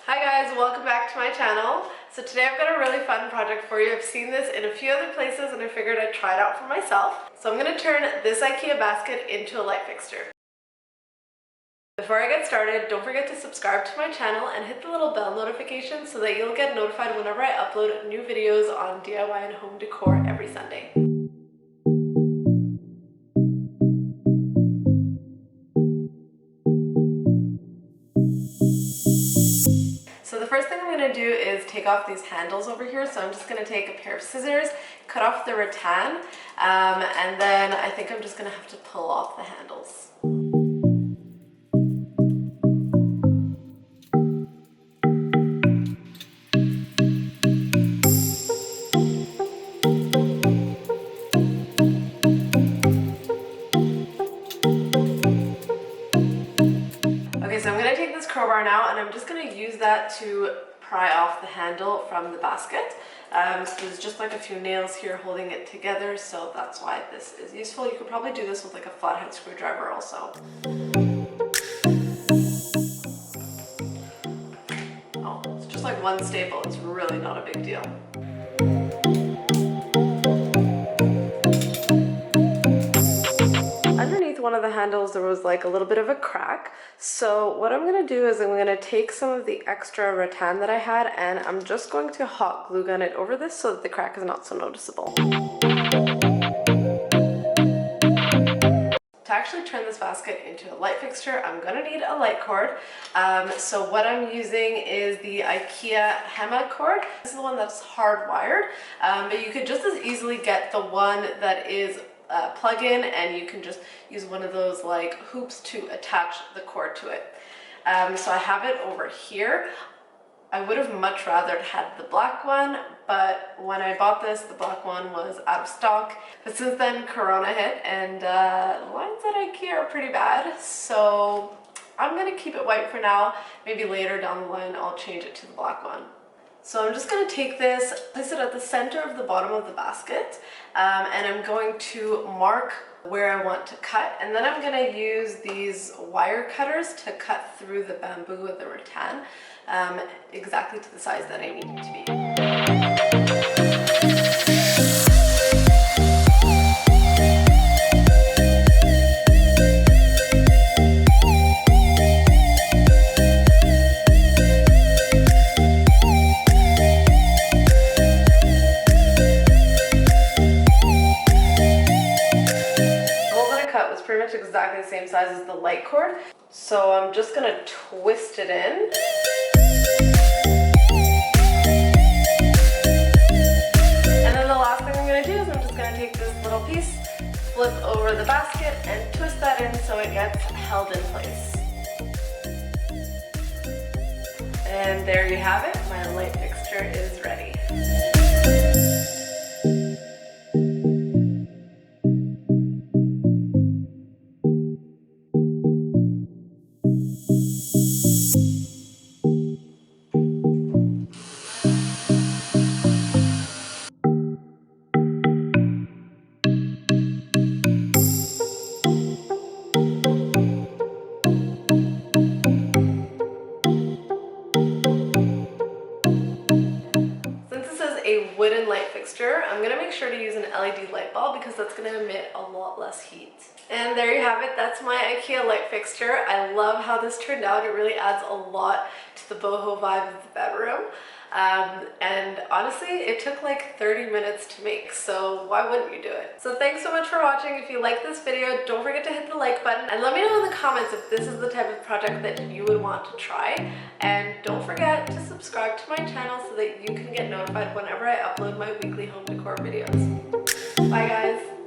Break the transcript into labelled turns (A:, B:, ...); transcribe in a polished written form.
A: Hi guys, welcome back to my channel. So today I've got a really fun project for you. I've seen this in a few other places and I figured I'd try it out for myself. So I'm going to turn this IKEA basket into a light fixture. Before I get started, don't forget to subscribe to my channel and hit the little bell notification so that you'll get notified whenever I upload new videos on DIY and home decor every Sunday. So the first thing I'm going to do is take off these handles over here. So I'm just going to take a pair of scissors, cut off the rattan, and then I think I'm just going to have to pull off the handles. Okay, so I'm going to take this crowbar now and I'm just going to use that to pry off the handle from the basket. So there's just like a few nails here holding it together, so that's why this is useful. You could probably do this with like a flathead screwdriver also. Oh, it's just like one staple, it's really not a big deal. Underneath one of the handles there was like a little bit of a crack, so what I'm going to do is I'm going to take some of the extra rattan that I had and I'm just going to hot glue gun it over this so that the crack is not so noticeable. To actually turn this basket into a light fixture, I'm going to need a light cord. So what I'm using is the IKEA HACK cord. This is the one that's hardwired, but you could just as easily get the one that is plug-in, and you can just use one of those like hoops to attach the cord to it. So I have it over here. I would have much rather had the black one, but when I bought this, the black one was out of stock. But since then, Corona hit, and lines at IKEA are pretty bad, so I'm gonna keep it white for now. Maybe later down the line, I'll change it to the black one. So I'm just going to take this, place it at the center of the bottom of the basket, and I'm going to mark where I want to cut, and then I'm going to use these wire cutters to cut through the bamboo with the rattan exactly to the size that I need it to be. Pretty much exactly the same size as the light cord, so I'm just going to twist it in. And then the last thing I'm going to do is I'm just going to take this little piece, flip over the basket, and twist that in so it gets held in place. And there you have it, my light fixture is ready. A wooden light fixture, I'm going to make sure to use an LED light bulb because that's going to emit a lot less heat. And there you have it, that's my IKEA light fixture. I love how this turned out. It really adds a lot to the boho vibe of the bedroom. And honestly, it took like 30 minutes to make, so why wouldn't you do it? So thanks so much for watching. If you like this video, don't forget to hit the like button and let me know in the comments if this is the type of project that you would want to try. And don't forget to subscribe to my channel so that you can get notified whenever I upload my weekly home decor videos. Bye guys!